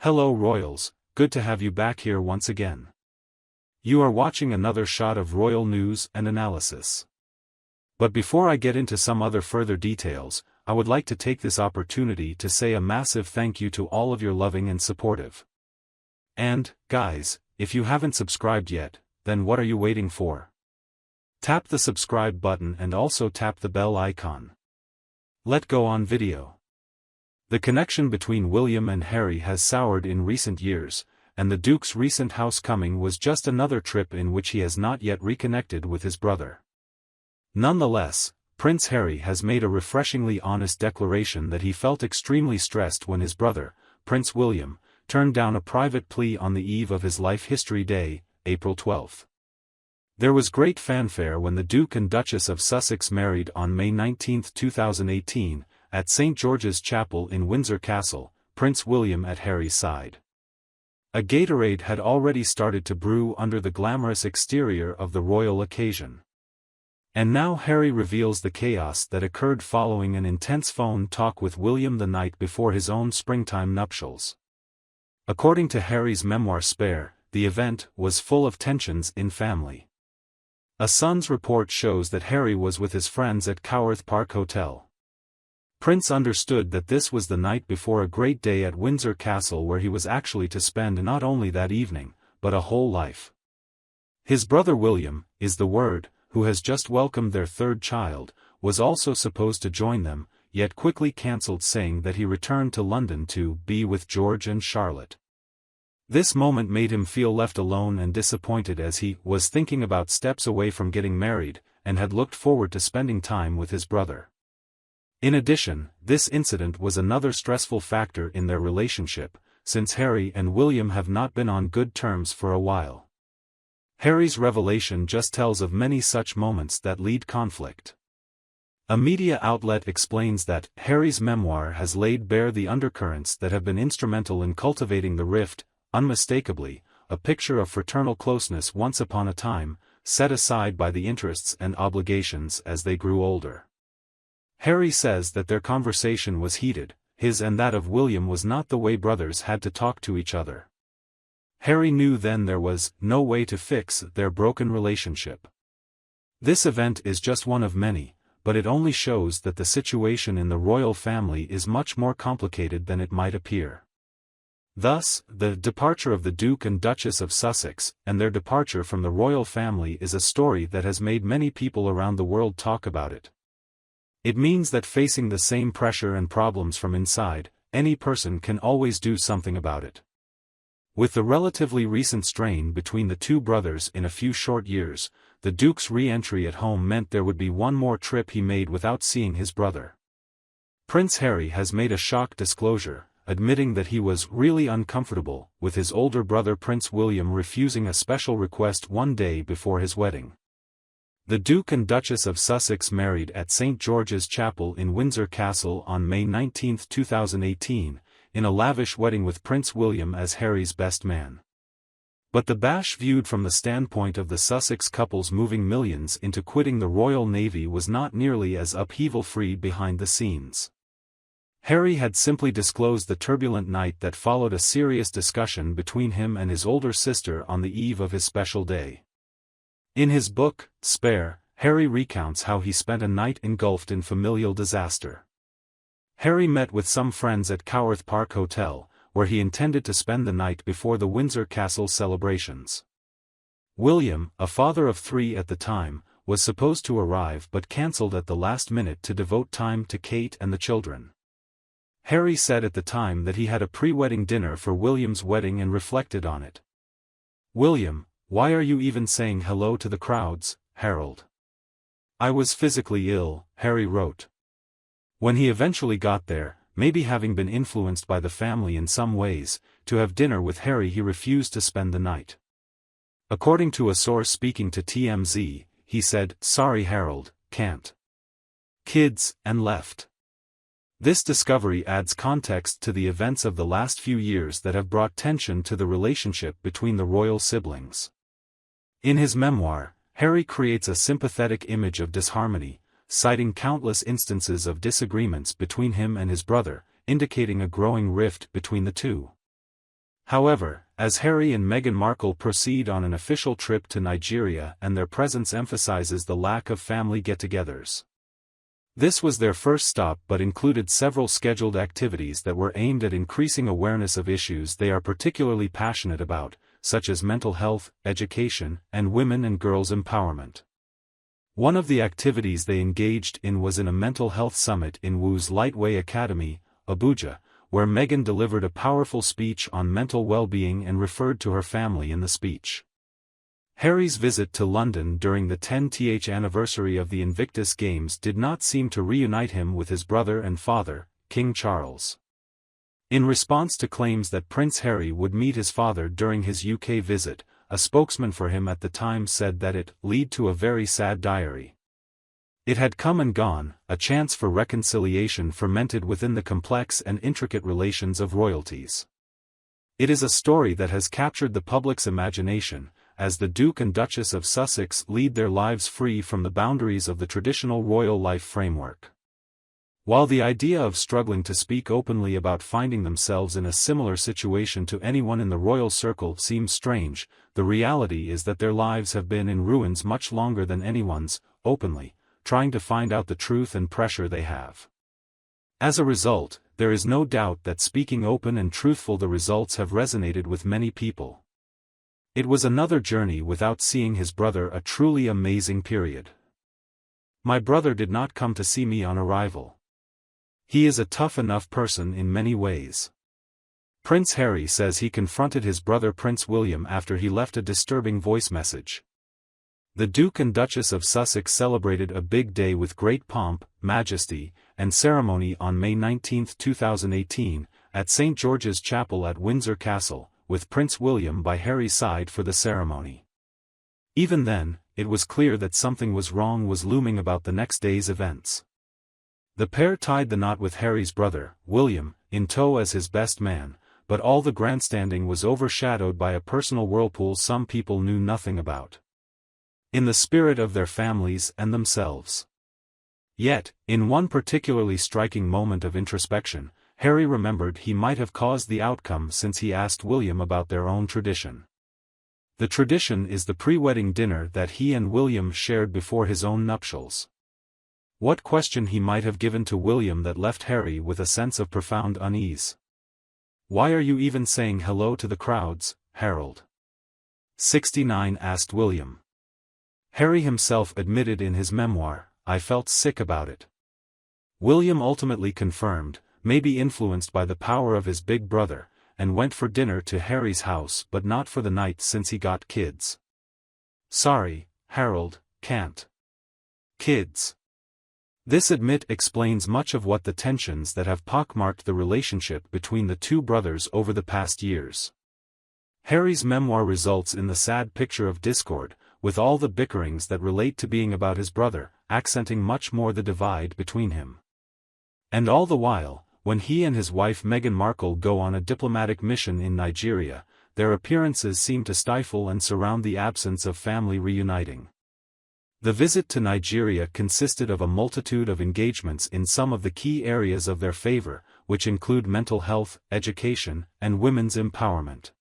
Hello royals, good to have you back here once again. You are watching another shot of royal news and analysis. But before I get into some other further details, I would like to take this opportunity to say a massive thank you to all of your loving and supportive. And, guys, if you haven't subscribed yet, then what are you waiting for? Tap the subscribe button and also tap the bell icon. Let's go on video. The connection between William and Harry has soured in recent years, and the Duke's recent housecoming was just another trip in which he has not yet reconnected with his brother. Nonetheless, Prince Harry has made a refreshingly honest declaration that he felt extremely stressed when his brother, Prince William, turned down a private plea on the eve of his Life History Day, April 12. There was great fanfare when the Duke and Duchess of Sussex married on May 19, 2018, at St. George's Chapel in Windsor Castle, Prince William at Harry's side. A Gatorade had already started to brew under the glamorous exterior of the royal occasion. And now Harry reveals the chaos that occurred following an intense phone talk with William the night before his own springtime nuptials. According to Harry's memoir Spare, the event was full of tensions in family. A Sun's report shows that Harry was with his friends at Coworth Park Hotel. Prince understood that this was the night before a great day at Windsor Castle where he was actually to spend not only that evening, but a whole life. His brother William, is the word, who has just welcomed their third child, was also supposed to join them, yet quickly cancelled saying that he returned to London to be with George and Charlotte. This moment made him feel left alone and disappointed as he was thinking about steps away from getting married, and had looked forward to spending time with his brother. In addition, this incident was another stressful factor in their relationship, since Harry and William have not been on good terms for a while. Harry's revelation just tells of many such moments that lead conflict. A media outlet explains that Harry's memoir has laid bare the undercurrents that have been instrumental in cultivating the rift, unmistakably, a picture of fraternal closeness once upon a time, set aside by the interests and obligations as they grew older. Harry says that their conversation was heated, his and that of William was not the way brothers had to talk to each other. Harry knew then there was no way to fix their broken relationship. This event is just one of many, but it only shows that the situation in the royal family is much more complicated than it might appear. Thus, the departure of the Duke and Duchess of Sussex, and their departure from the royal family is a story that has made many people around the world talk about it. It means that facing the same pressure and problems from inside, any person can always do something about it. With the relatively recent strain between the two brothers in a few short years, the Duke's re-entry at home meant there would be one more trip he made without seeing his brother. Prince Harry has made a shock disclosure, admitting that he was really uncomfortable with his older brother Prince William refusing a special request one day before his wedding. The Duke and Duchess of Sussex married at St. George's Chapel in Windsor Castle on May 19, 2018, in a lavish wedding with Prince William as Harry's best man. But the bash viewed from the standpoint of the Sussex couple's moving millions into quitting the Royal Navy was not nearly as upheaval-free behind the scenes. Harry had simply disclosed the turbulent night that followed a serious discussion between him and his older sister on the eve of his special day. In his book, Spare, Harry recounts how he spent a night engulfed in familial disaster. Harry met with some friends at Coworth Park Hotel, where he intended to spend the night before the Windsor Castle celebrations. William, a father of 3 at the time, was supposed to arrive but cancelled at the last minute to devote time to Kate and the children. Harry said at the time that he had a pre-wedding dinner for William's wedding and reflected on it. "William, why are you even saying hello to the crowds, Harold?" "I was physically ill," Harry wrote. When he eventually got there, maybe having been influenced by the family in some ways, to have dinner with Harry, he refused to spend the night. According to a source speaking to TMZ, he said, "Sorry Harold, can't. Kids," and left. This discovery adds context to the events of the last few years that have brought tension to the relationship between the royal siblings. In his memoir, Harry creates a sympathetic image of disharmony, citing countless instances of disagreements between him and his brother, indicating a growing rift between the two. However, as Harry and Meghan Markle proceed on an official trip to Nigeria and their presence emphasizes the lack of family get-togethers. This was their first stop but included several scheduled activities that were aimed at increasing awareness of issues they are particularly passionate about, such as mental health, education, and women and girls' empowerment. One of the activities they engaged in was in a mental health summit in WU's Lightway Academy, Abuja, where Meghan delivered a powerful speech on mental well-being and referred to her family in the speech. Harry's visit to London during the 10th anniversary of the Invictus Games did not seem to reunite him with his brother and father, King Charles. In response to claims that Prince Harry would meet his father during his UK visit, a spokesman for him at the time said that it "led to a very sad diary. It had come and gone, a chance for reconciliation fermented within the complex and intricate relations of royalties. It is a story that has captured the public's imagination, as the Duke and Duchess of Sussex lead their lives free from the boundaries of the traditional royal life framework. While the idea of struggling to speak openly about finding themselves in a similar situation to anyone in the royal circle seems strange, the reality is that their lives have been in ruins much longer than anyone's, openly, trying to find out the truth and pressure they have. As a result, there is no doubt that speaking open and truthful the results have resonated with many people. It was another journey without seeing his brother, a truly amazing period. My brother did not come to see me on arrival. He is a tough enough person in many ways. Prince Harry says he confronted his brother Prince William after he left a disturbing voice message. The Duke and Duchess of Sussex celebrated a big day with great pomp, majesty, and ceremony on May 19, 2018, at St. George's Chapel at Windsor Castle, with Prince William by Harry's side for the ceremony. Even then, it was clear that something was looming about the next day's events. The pair tied the knot with Harry's brother, William, in tow as his best man, but all the grandstanding was overshadowed by a personal whirlpool some people knew nothing about. In the spirit of their families and themselves. Yet, in one particularly striking moment of introspection, Harry remembered he might have caused the outcome since he asked William about their own tradition. The tradition is the pre-wedding dinner that he and William shared before his own nuptials. What question he might have given to William that left Harry with a sense of profound unease. "Why are you even saying hello to the crowds, Harold?" 69 asked William. Harry himself admitted in his memoir, "I felt sick about it." William ultimately confirmed, maybe influenced by the power of his big brother, and went for dinner to Harry's house but not for the night since he got kids. "Sorry, Harold, can't. Kids." This explains much of what the tensions that have pockmarked the relationship between the two brothers over the past years. Harry's memoir results in the sad picture of discord, with all the bickerings that relate to being about his brother, accenting much more the divide between him. And all the while, when he and his wife Meghan Markle go on a diplomatic mission in Nigeria, their appearances seem to stifle and surround the absence of family reuniting. The visit to Nigeria consisted of a multitude of engagements in some of the key areas of their favor, which include mental health, education, and women's empowerment.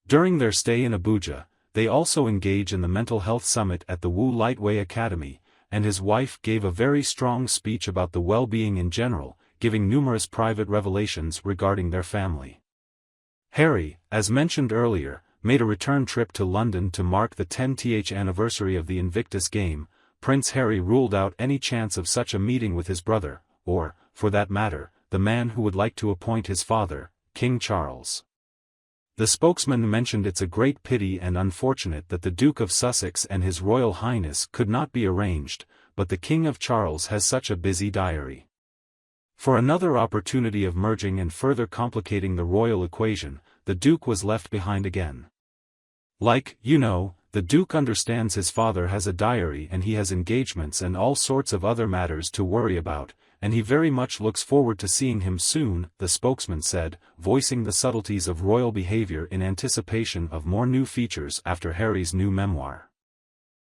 During their stay in Abuja, they also engage in the mental health summit at the WU Lightway Academy, and his wife gave a very strong speech about the well-being in general, giving numerous private revelations regarding their family. Harry, as mentioned earlier, made a return trip to London to mark the 10th anniversary of the Invictus Game. Prince Harry ruled out any chance of such a meeting with his brother, or, for that matter, the man who would like to appoint his father, King Charles. The spokesman mentioned it's a great pity and unfortunate that the Duke of Sussex and His Royal Highness could not be arranged, but the King of Charles has such a busy diary. For another opportunity of merging and further complicating the royal equation, the Duke was left behind again. The Duke understands his father has a diary and he has engagements and all sorts of other matters to worry about, and he very much looks forward to seeing him soon, the spokesman said, voicing the subtleties of royal behavior in anticipation of more new features after Harry's new memoir.